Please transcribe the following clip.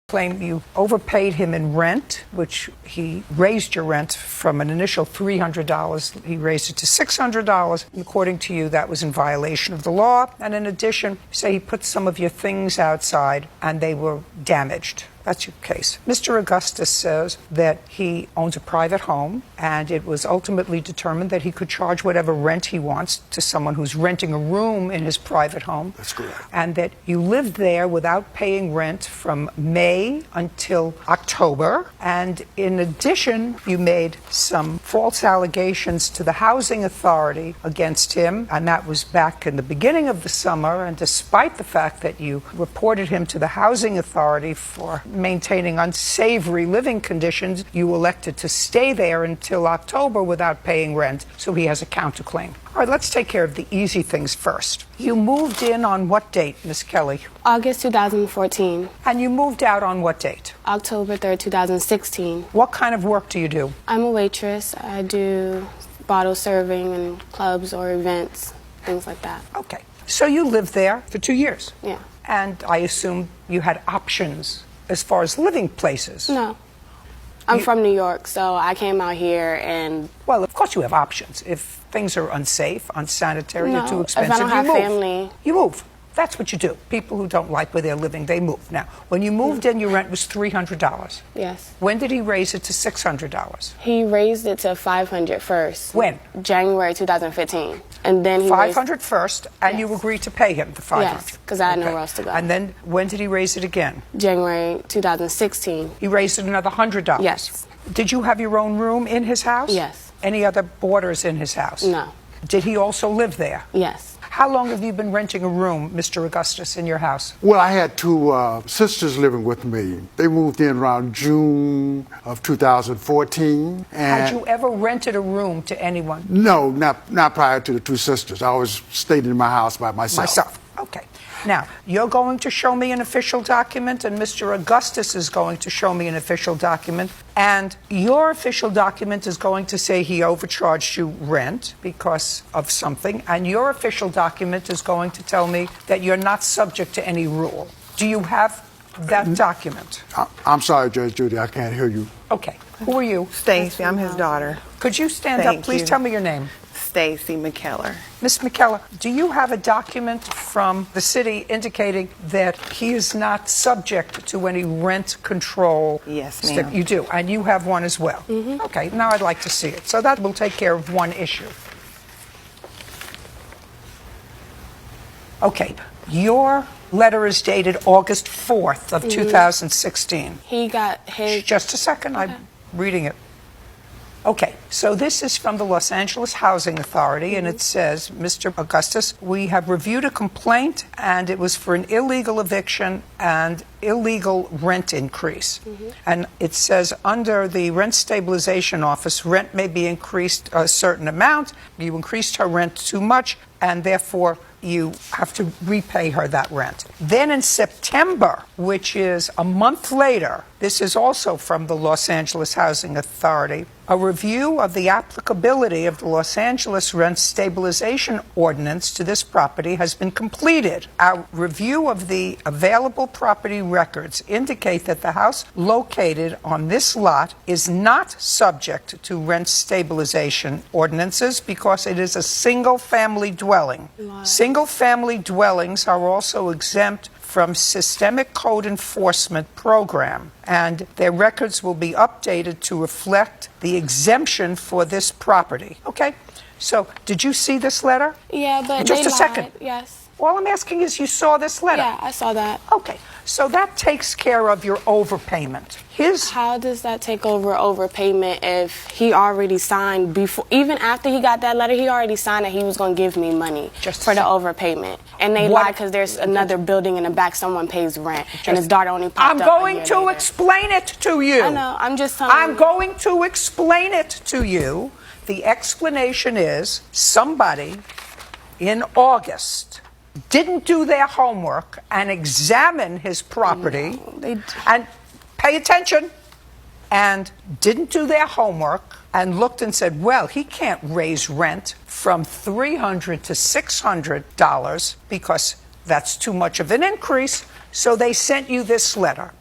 Claim you overpaid him in rent, which he raised your rent from an initial $300. He raised it to $600. And according to you, that was in violation of the law. And in addition, you say he put some of your things outside and they were damaged. That's your case. Mr. Augustus says that he owns a private home, and it was ultimately determined that he could charge whatever rent he wants to someone who's renting a room in his private home. That's correct. And that you lived there without paying rent from May until October. And in addition, you made some false allegations to the housing authority against him, and that was back in the beginning of the summer. And despite the fact that you reported him to the housing authority for maintaining unsavory living conditions, you elected to stay there until October without paying rent, so he has a counterclaim. All right, let's take care of the easy things first. You moved in on what date, Miss Kelly? August 2014. And you moved out on what date? October 3rd, 2016. What kind of work do you do? I'm a waitress. I do bottle serving in clubs or events, things like that. Okay, so you lived there for 2 years? Yeah. And I assume you had options as far as living places? No. I'm from New York, so I came out here and... Well, of course you have options. If things are unsafe, unsanitary, No, or too expensive, if I don't have you move. family. You move. That's what you do. People who don't like where they're living, they move. Now, when you moved in, your rent was $300. Yes. When did he raise it to $600? He raised it to $500 first. When? January 2015. And then he $500 first, and Yes. you agreed to pay him the $500? Yes, because I had nowhere else to go. And then when did he raise it again? January 2016. He raised it another $100? Yes. Did you have your own room in his house? Yes. Any other boarders in his house? No. Did he also live there? Yes. How long have you been renting a room, Mr. Augustus, in your house? Well, I had two sisters living with me. They moved in around June of 2014. And Had you ever rented a room to anyone? No, not prior to the two sisters. I always stayed in my house by myself. Okay. Now, you're going to show me an official document, and Mr. Augustus is going to show me an official document, and your official document is going to say he overcharged you rent because of something, and your official document is going to tell me that you're not subject to any rule. Do you have that document? I'm sorry, Judge Judy, I can't hear you. Okay. Who are you? Stacy, I'm his daughter. Could you stand up? Thank Please you. tell me your name. Stacy McKellar. Ms. McKellar, do you have a document from the city indicating that he is not subject to any rent control? Yes, ma'am. You do, and you have one as well? Mm-hmm. Okay, now I'd like to see it. So that will take care of one issue. Okay, your letter is dated August 4th of 2016. He got his... Just a second, I'm reading it. Okay, so this is from the Los Angeles Housing Authority, and it says, Mr. Augustus, we have reviewed a complaint, and it was for an illegal eviction and illegal rent increase. And it says, under the Rent Stabilization Office, rent may be increased a certain amount. You increased her rent too much, and therefore you have to repay her that rent. Then in September, which is a month later, this is also from the Los Angeles Housing Authority, a review of the applicability of the Los Angeles Rent Stabilization Ordinance to this property has been completed. Our review of the available property records indicate that the house located on this lot is not subject to rent stabilization ordinances because it is a single-family dwelling. Single-family dwellings are also exempt from systemic code enforcement program, and their records will be updated to reflect the exemption for this property. Okay, so did you see this letter? Yeah, but Just they a second. lied. Yes. All I'm asking is you saw this letter? Yeah, I saw that. Okay, so that takes care of your overpayment. How does that take over overpayment if he already signed before, even after he got that letter, he already signed that he was going to give me money for the overpayment. And they lied because there's another building in the back, someone pays rent, and his daughter only popped up I'm going a year to later. explain it to you. I know, I'm just telling I'm you. going to explain it to you. The explanation is somebody in August didn't do their homework and examine his property and pay attention, and didn't do their homework and looked and said, well, he can't raise rent from $300 to $600 because that's too much of an increase. So they sent you this letter.